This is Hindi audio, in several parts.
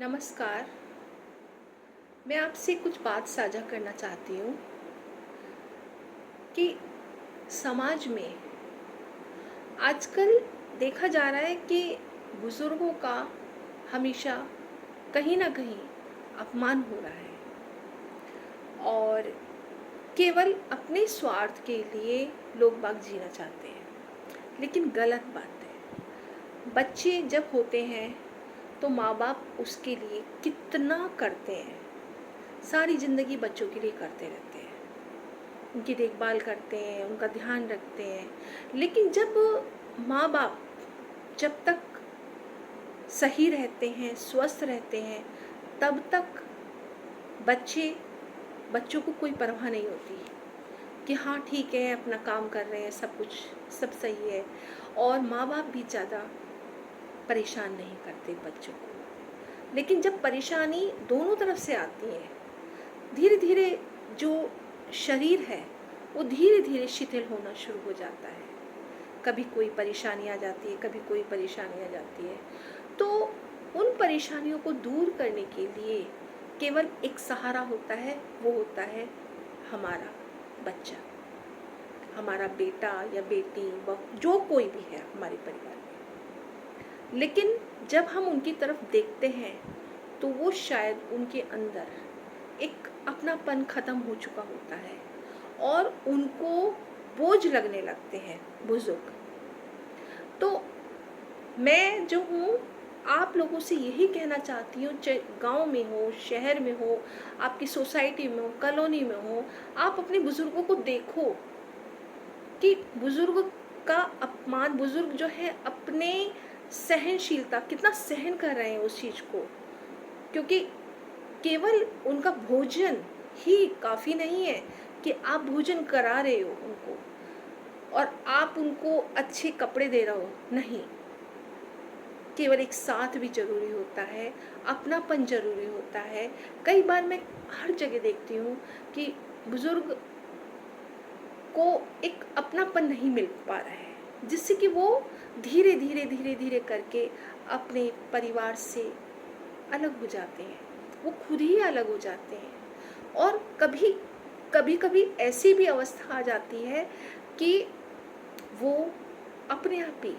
नमस्कार। मैं आपसे कुछ बात साझा करना चाहती हूँ कि समाज में आजकल देखा जा रहा है कि बुज़ुर्गों का हमेशा कहीं न कहीं अपमान हो रहा है और केवल अपने स्वार्थ के लिए लोग बाग जीना चाहते हैं, लेकिन गलत बात है। बच्चे जब होते हैं तो माँ-बाप उसके लिए कितना करते हैं, सारी ज़िंदगी बच्चों के लिए करते रहते हैं। उनकी देखभाल करते हैं, उनका ध्यान रखते हैं। लेकिन जब माँ-बाप जब तक सही रहते हैं, स्वस्थ रहते हैं, तब तक बच्चों को कोई परवाह नहीं होती कि हाँ ठीक है, अपना काम कर रहे हैं, सब कुछ सब सही है। और माँ-बाप भी ज़्यादा परेशान नहीं करते बच्चों को। लेकिन जब परेशानी दोनों तरफ से आती है, धीरे-धीरे जो शरीर है वो धीरे-धीरे शिथिल होना शुरू हो जाता है। कभी कोई परेशानी आ जाती है, कभी कोई परेशानी आ जाती है। तो उन परेशानियों को दूर करने के लिए केवल एक सहारा होता है, वो होता है हमारा बच्चा, हमारा बेटा या बेटी, बहू, जो कोई भी है हमारे परिवार में। लेकिन जब हम उनकी तरफ देखते हैं तो वो शायद उनके अंदर एक अपनापन ख़त्म हो चुका होता है और उनको बोझ लगने लगते हैं बुज़ुर्ग। तो मैं जो हूँ आप लोगों से यही कहना चाहती हूँ, चाहे गाँव में हो, शहर में हो, आपकी सोसाइटी में हो, कॉलोनी में हो, आप अपने बुज़ुर्गों को देखो कि बुज़ुर्ग का अपमान, बुज़ुर्ग जो है अपने सहनशीलता कितना सहन कर रहे हैं उस चीज़ को, क्योंकि केवल उनका भोजन ही काफ़ी नहीं है कि आप भोजन करा रहे हो उनको और आप उनको अच्छे कपड़े दे रहे हो, नहीं। केवल एक साथ भी ज़रूरी होता है, अपनापन ज़रूरी होता है। कई बार मैं हर जगह देखती हूँ कि बुज़ुर्ग को एक अपनापन नहीं मिल पा रहा है, जिससे कि वो धीरे-धीरे करके अपने परिवार से अलग हो जाते हैं। वो खुद ही अलग हो जाते हैं और कभी-कभी ऐसी भी अवस्था आ जाती है कि वो अपने आप ही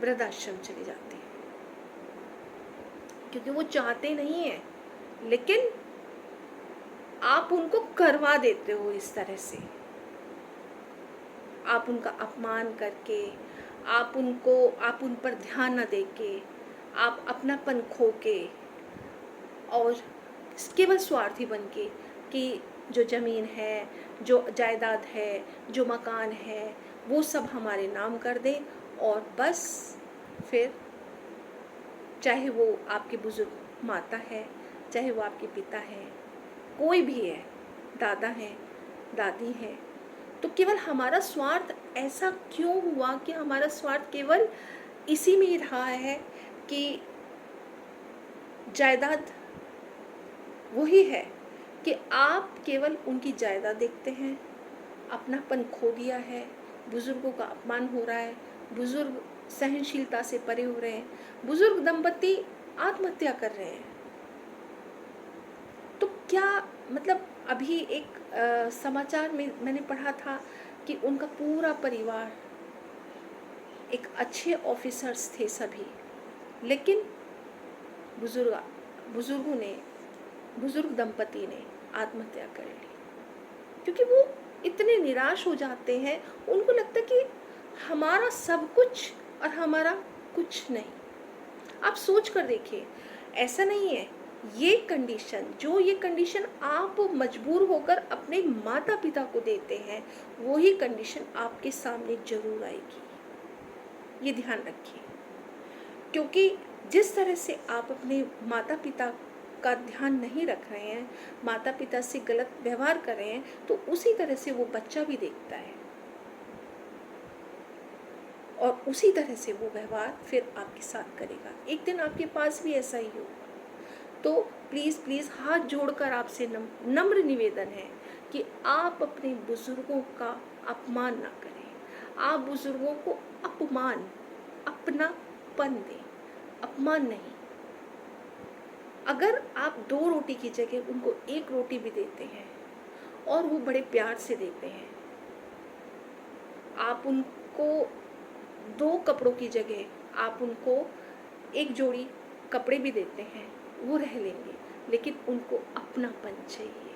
वृद्धाश्रम चले जाते हैं, क्योंकि वो चाहते नहीं हैं, लेकिन आप उनको करवा देते हो इस तरह से। आप उनका अपमान करके, आप उन पर ध्यान न देके, आप अपनापन खो के और केवल स्वार्थी बन के कि जो ज़मीन है, जो जायदाद है, जो मकान है, वो सब हमारे नाम कर दें और बस फिर चाहे वो आपके बुज़ुर्ग माता है, चाहे वो आपके पिता हैं, कोई भी है, दादा हैं, दादी हैं, तो केवल हमारा स्वार्थ ऐसा क्यों हुआ कि हमारा स्वार्थ केवल इसी में ही रहा है कि जायदाद वही है कि आप केवल उनकी जायदाद देखते हैं, अपनापन खो दिया है, बुज़ुर्गों का अपमान हो रहा है, बुज़ुर्ग सहनशीलता से परे हो रहे हैं, बुज़ुर्ग दंपति आत्महत्या कर रहे हैं। तो क्या मतलब अभी एक समाचार में मैंने पढ़ा था कि उनका पूरा परिवार, एक अच्छे ऑफिसर्स थे सभी, लेकिन बुज़ुर्ग बुज़ुर्गों ने बुज़ुर्ग दंपति ने आत्महत्या कर ली, क्योंकि वो इतने निराश हो जाते हैं, उनको लगता है कि हमारा सब कुछ और हमारा कुछ नहीं। आप सोच कर देखिए, ऐसा नहीं है, ये कंडीशन आप मजबूर होकर अपने माता पिता को देते हैं, वही कंडीशन आपके सामने जरूर आएगी। ये ध्यान रखिए, क्योंकि जिस तरह से आप अपने माता पिता का ध्यान नहीं रख रहे हैं, माता पिता से गलत व्यवहार कर रहे हैं, तो उसी तरह से वो बच्चा भी देखता है और उसी तरह से वो व्यवहार फिर आपके साथ करेगा। एक दिन आपके पास भी ऐसा ही होगा। तो प्लीज़ हाथ जोड़कर आपसे नम्र निवेदन है कि आप अपने बुज़ुर्गों का अपमान ना करें। आप बुज़ुर्गों को अपनापन दें, अपमान नहीं। अगर आप 2 रोटी की जगह उनको 1 रोटी भी देते हैं और वो बड़े प्यार से देते हैं, आप उनको 2 कपड़ों की जगह आप उनको 1 जोड़ी कपड़े भी देते हैं, वो रह लेंगे, लेकिन उनको अपनापन चाहिए।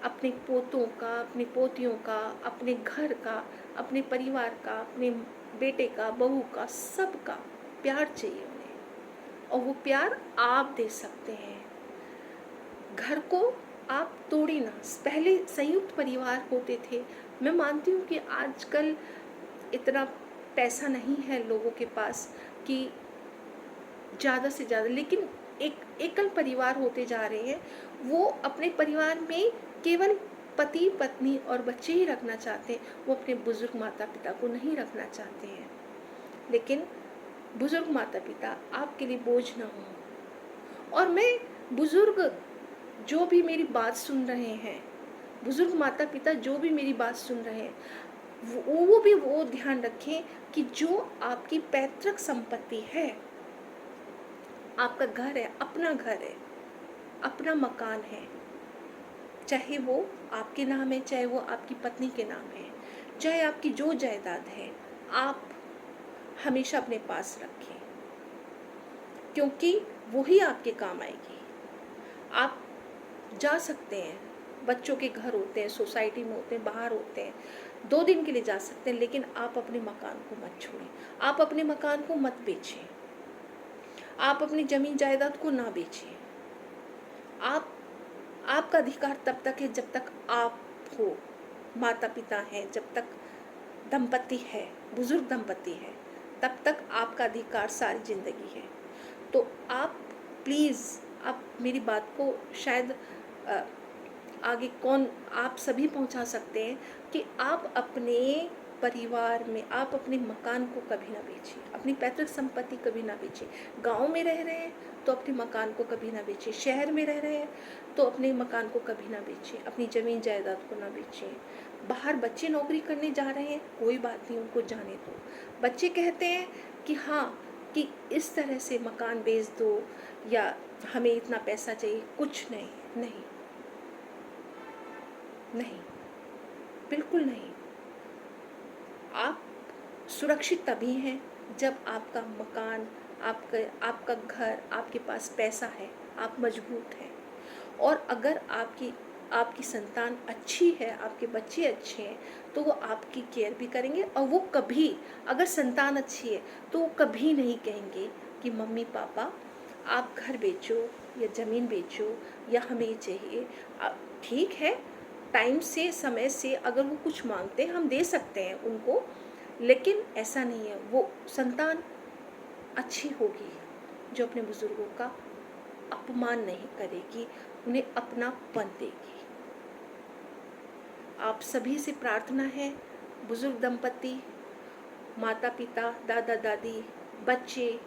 अपने पोतों का, अपनी पोतियों का, अपने घर का, अपने परिवार का, अपने बेटे का, बहू का, सबका प्यार चाहिए उन्हें, और वो प्यार आप दे सकते हैं। घर को आप तोड़िए ना। पहले संयुक्त परिवार होते थे। मैं मानती हूँ कि आजकल इतना पैसा नहीं है लोगों के पास कि ज़्यादा से ज़्यादा, लेकिन एक एकल परिवार होते जा रहे हैं। वो अपने परिवार में केवल पति पत्नी और बच्चे ही रखना चाहते हैं, वो अपने बुजुर्ग माता पिता को नहीं रखना चाहते हैं। लेकिन बुजुर्ग माता पिता आपके लिए बोझ ना हो। और मैं बुजुर्ग जो भी मेरी बात सुन रहे हैं, बुजुर्ग माता पिता जो भी मेरी बात सुन रहे हैं, वो भी वो ध्यान रखें कि जो आपकी पैतृक संपत्ति है, आपका घर है, अपना घर है, अपना मकान है, चाहे वो आपके नाम है, चाहे वो आपकी पत्नी के नाम है, चाहे आपकी जो जायदाद है, आप हमेशा अपने पास रखें, क्योंकि वही आपके काम आएगी। आप जा सकते हैं, बच्चों के घर होते हैं, सोसाइटी में होते हैं, बाहर होते हैं, 2 दिन के लिए जा सकते हैं, लेकिन आप अपने मकान को मत छोड़ें। आप अपने मकान को मत बेचें, आप अपनी जमीन जायदाद को ना बेचें। आपका अधिकार तब तक है जब तक आप हो, माता पिता हैं, जब तक दंपति है, बुजुर्ग दंपति है, तब तक आपका अधिकार सारी जिंदगी है। तो आप प्लीज़, आप मेरी बात को शायद आगे कौन, आप सभी पहुंचा सकते हैं कि आप अपने परिवार में, आप अपने मकान को कभी ना बेचिए, अपनी पैतृक संपत्ति कभी ना बेचिए। गांव में रह रहे हैं तो अपने मकान को कभी ना बेचिए, शहर में रह रहे हैं तो अपने मकान को कभी ना बेचिए, अपनी ज़मीन जायदाद को ना बेचिए। बाहर बच्चे नौकरी करने जा रहे हैं, कोई बात नहीं, उनको जाने दो। बच्चे कहते हैं कि हाँ, कि इस तरह से मकान बेच दो या हमें इतना पैसा चाहिए, कुछ नहीं, नहीं, नहीं, बिल्कुल नहीं। आप सुरक्षित तभी हैं जब आपका मकान, आपका घर, आपके पास पैसा है, आप मजबूत हैं। और अगर आपकी संतान अच्छी है, आपके बच्चे अच्छे हैं, तो वो आपकी केयर भी करेंगे, और वो कभी, अगर संतान अच्छी है तो वो कभी नहीं कहेंगे कि मम्मी पापा आप घर बेचो या ज़मीन बेचो या हमें ये चाहिए। ठीक है, टाइम से, समय से अगर वो कुछ मांगते हैं हम दे सकते हैं उनको, लेकिन ऐसा नहीं है। वो संतान अच्छी होगी जो अपने बुजुर्गों का अपमान नहीं करेगी, उन्हें अपनापन देगी। आप सभी से प्रार्थना है, बुजुर्ग दंपति, माता पिता, दादा दादी, बच्चे,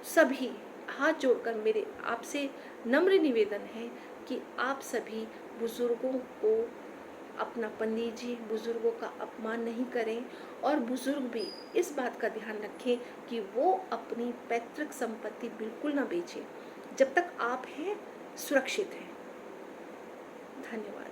सभी हाथ जोड़कर मेरे आपसे नम्र निवेदन है कि आप सभी बुजुर्गों को अपनापन दीजिए, बुजुर्गों का अपमान नहीं करें, और बुजुर्ग भी इस बात का ध्यान रखें कि वो अपनी पैतृक संपत्ति बिल्कुल ना बेचें जब तक आप हैं, सुरक्षित हैं। धन्यवाद।